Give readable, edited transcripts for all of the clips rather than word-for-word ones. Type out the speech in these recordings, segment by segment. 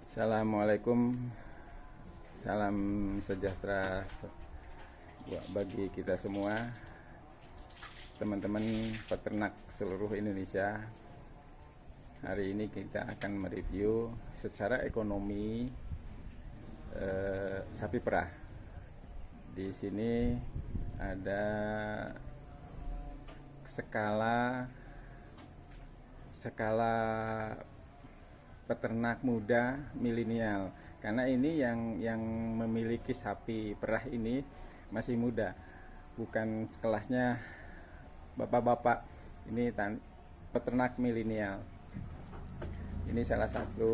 Assalamualaikum, salam sejahtera bagi kita semua, teman-teman peternak seluruh Indonesia. Hari ini kita akan mereview secara ekonomi sapi perah. Di sini ada skala peternak muda milenial, karena ini yang memiliki sapi perah ini masih muda, bukan kelasnya bapak-bapak. Ini peternak milenial. Ini salah satu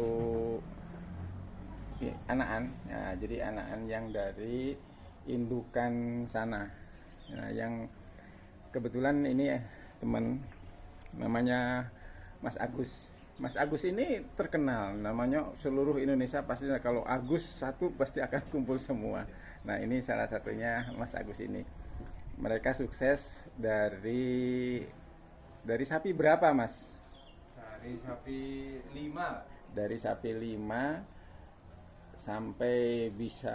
anakan. Nah, jadi anakan yang dari indukan sana. Nah, yang kebetulan ini teman namanya Mas Agus. Mas Agus ini terkenal, namanya seluruh Indonesia pasti, kalau Agus satu pasti akan kumpul semua. Nah, ini salah satunya Mas Agus ini. Mereka sukses dari sapi berapa, Mas? Dari sapi 5. Dari sapi 5 sampai bisa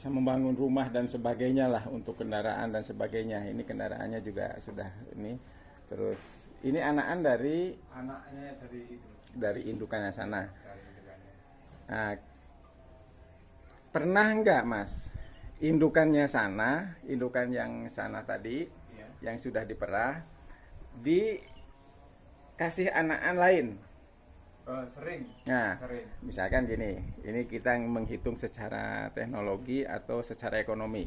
membangun rumah dan sebagainya lah, untuk kendaraan dan sebagainya. Ini kendaraannya juga sudah ini. Terus ini anakan Anaknya dari itu. dari indukannya sana. Dari indukannya. Nah, pernah nggak, Mas, indukan yang sana tadi, Iya. yang sudah diperah, dikasih anakan lain? Sering. Nah, Sering. misalkan gini, ini kita menghitung secara teknologi atau secara ekonomi.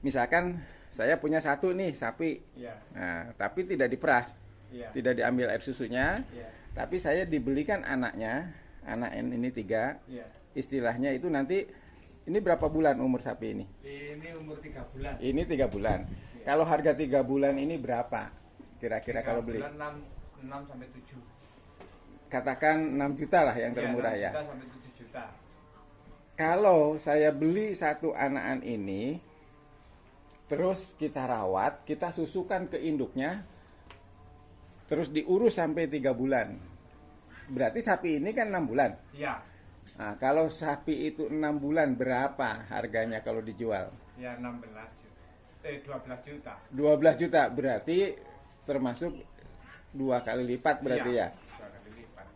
Misalkan saya punya satu nih sapi, Iya. nah, tapi tidak diperah, Iya. tidak diambil air susunya, Iya. tapi saya dibelikan anaknya, anak ini 3. Iya. Istilahnya itu nanti, ini berapa bulan umur sapi ini? Ini umur 3 bulan. Ini 3 bulan. Iya. Kalau harga 3 bulan ini berapa? Kira-kira 3 kalau beli? bulan 6 sampai 7. Katakan 6 juta lah yang termurah ya. 6 juta sampai 7 juta. Kalau saya beli satu anakan ini, terus kita rawat, kita susukan ke induknya, terus diurus sampai 3 bulan. Berarti sapi ini kan 6 bulan. Iya. Nah, kalau sapi itu 6 bulan, berapa harganya kalau dijual? Ya 12 juta. 12 juta, berarti termasuk 2 kali lipat berarti Iya, ya. 2 kali lipat.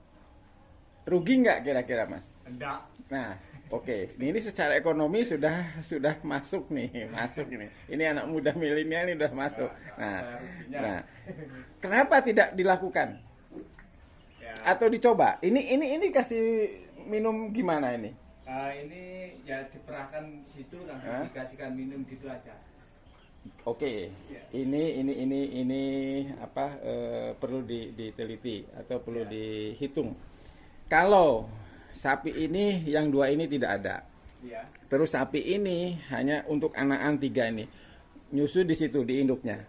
Rugi nggak kira-kira, Mas? Enggak. Nah, oke. Ini secara ekonomi sudah masuk nih, masuk ini. Ini anak muda milenial ini sudah masuk. Nah, kenapa tidak dilakukan Ya. atau dicoba? Ini kasih minum gimana ini? Ini ya diperahkan situ langsung Hah? dikasihkan minum gitu aja. Oke, Ya. ini apa, perlu diteliti atau perlu Ya. dihitung. Kalau sapi ini yang 2 ini tidak ada, Iya. terus sapi ini hanya untuk anakan 3 ini, nyusu di situ di induknya,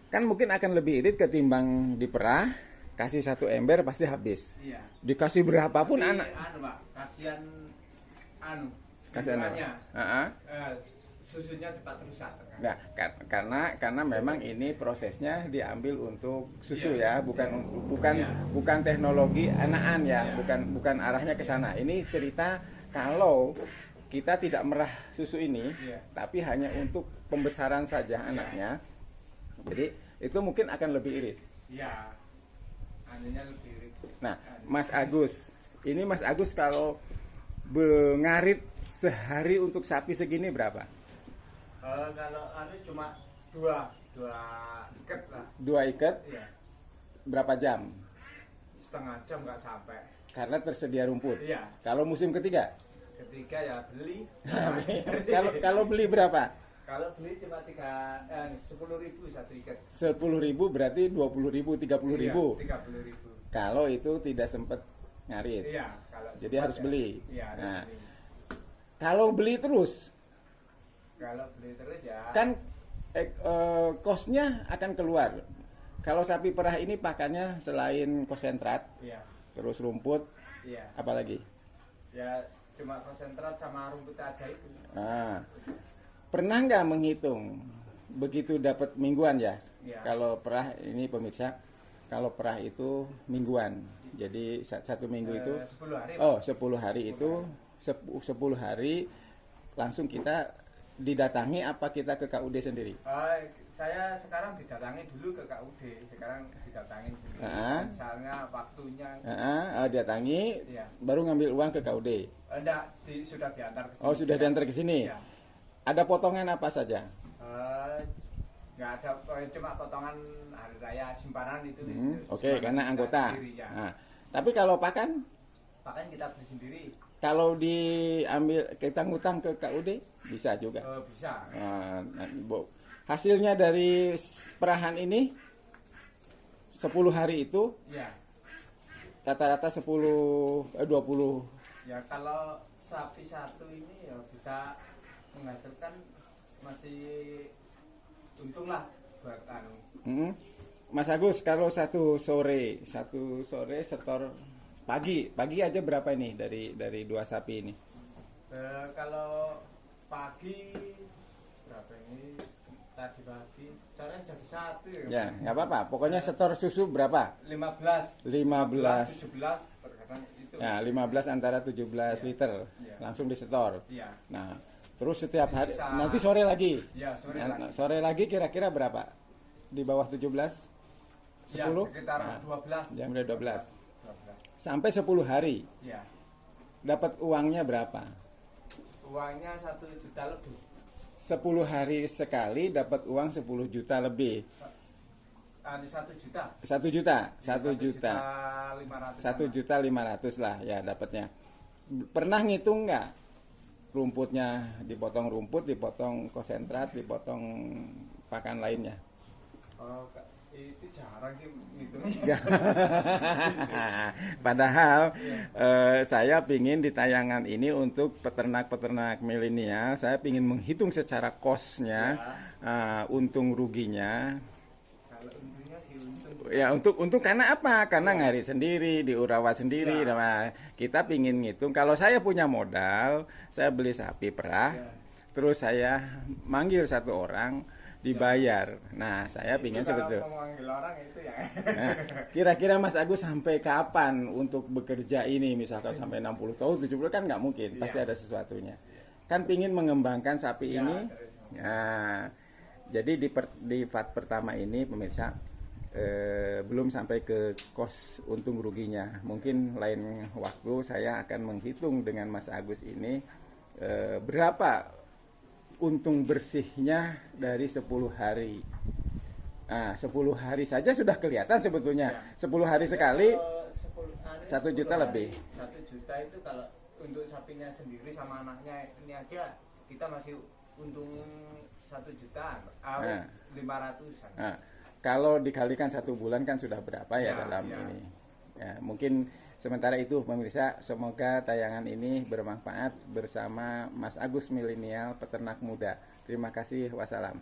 kan mungkin akan lebih irit ketimbang diperah. Kasih 1 ember pasti habis. Iya. Dikasih berapapun Tapi, anak. Pak, kasihan Kasihan indukannya. Heeh. Susunya cepat rusak. Nah, karena memang ini prosesnya diambil untuk susu Iya. ya, bukan Iya. bukan teknologi anakan ya, Iya. bukan arahnya ke sana. Ini cerita kalau kita tidak merah susu ini, Iya. tapi hanya untuk pembesaran saja anaknya. Jadi itu mungkin akan lebih irit. Iya. Anunya lebih irit. Nah, Mas Agus, ini Mas Agus kalau ngarit sehari untuk sapi segini berapa? Kalau cuma dua ikat lah. 2 ikat, Iya. berapa jam? Setengah jam nggak sampai. Karena tersedia rumput. Iya. Kalau musim ketiga, Ketiga ya beli. kalau beli berapa? Kalau beli cuma 10.000 satu ikat. 10.000 berarti 20.000, 30.000. Iya, 30.000. Kalau itu tidak sempat ngarit. Iya. Kalau Jadi sempat harus ya. beli. Iya, harus Nah. beli. Kalau beli terus, Kalau beli terus ya. kan kosnya akan keluar. Kalau sapi perah ini pakannya selain konsentrat, Iya. terus rumput, Iya. apalagi? Ya cuma konsentrat sama rumput aja itu. Nah, pernah nggak menghitung begitu dapat mingguan ya? Iya. Kalau perah ini pemirsa, Kalau perah itu mingguan. Jadi satu minggu itu 10 hari. oh 10 hari itu 10 hari langsung kita didatangi apa kita ke KUD sendiri? Saya sekarang didatangi dulu ke KUD, sekarang didatangi sendiri. Misalnya waktunya. Datangi, Iya. baru ngambil uang ke KUD. Enggak, sudah diantar ke sini. Oh sudah diantar ke sini. Iya. Ada potongan apa saja? Nggak ada, cuma potongan hari raya simpanan itu. Oke, karena anggota. Sendiri, ya. Nah, tapi kalau pakan? Pakan kita beli sendiri. Kalau diambil kita ngutang ke KUD bisa juga. Bisa. Hasilnya dari perahan ini 10 hari itu Ya. rata-rata 20. Ya kalau sapi satu ini ya bisa menghasilkan masih untung lah buat Mas Agus, kalau satu sore setor pagi aja berapa ini dari 2 sapi ini? Kalau pagi berapa ini? Tadi pagi, caranya jam 1 ya. Ya, nggak apa-apa. Pokoknya setor susu berapa? 15, 17 terkadang itu. Ya, 15 antara 17 liter. Ya. Langsung disetor. Iya. Nah, terus setiap hari Bisa. nanti sore lagi. Ya, Sore lagi kira-kira berapa? Di bawah 17? 10? Ya, sekitar 12. Jam 12. 12. Sampai 10 hari. Ya. Dapat uangnya berapa? Uangnya 1 juta lebih. 10 hari sekali dapat uang 10 juta lebih. 1 juta. 1 juta. 1 juta. 500. 1.500.000 lah ya dapatnya. Pernah ngitung nggak? Rumputnya dipotong rumput, dipotong konsentrat, dipotong pakan lainnya. Oh, itu jarang sih ngitungnya. Padahal saya pingin di tayangan ini untuk peternak-peternak milenial, saya pingin menghitung secara kosnya, untung ruginya. Kalau untungnya sih untung. Ya untung karena apa? Karena ngari sendiri, diurawat sendiri. Ya. Nah, kita pingin ngitung. Kalau saya punya modal, saya beli sapi perah, terus saya manggil satu orang, dibayar. Nah, saya pingin seperti itu. Memanggil orang itu ya. Nah, kira-kira Mas Agus sampai kapan untuk bekerja ini? Misalkan sampai 60 tahun, 70 kan nggak mungkin. Pasti ada sesuatunya. Kan pingin mengembangkan sapi ini. Nah, jadi di part pertama ini pemirsa belum sampai ke kos untung ruginya. Mungkin lain waktu saya akan menghitung dengan Mas Agus ini berapa untung bersihnya dari 10 hari. Nah, 10 hari saja sudah kelihatan sebetulnya. 10 hari sekali 1 juta lebih. 1 juta itu kalau untuk sapinya sendiri sama anaknya ini aja kita masih untung 1 juta, 500-an. Nah, kalau dikalikan 1 bulan kan sudah berapa ya dalam ini. Ya, mungkin sementara itu pemirsa, semoga tayangan ini bermanfaat bersama Mas Agus Milenial Peternak Muda. Terima kasih, wassalam.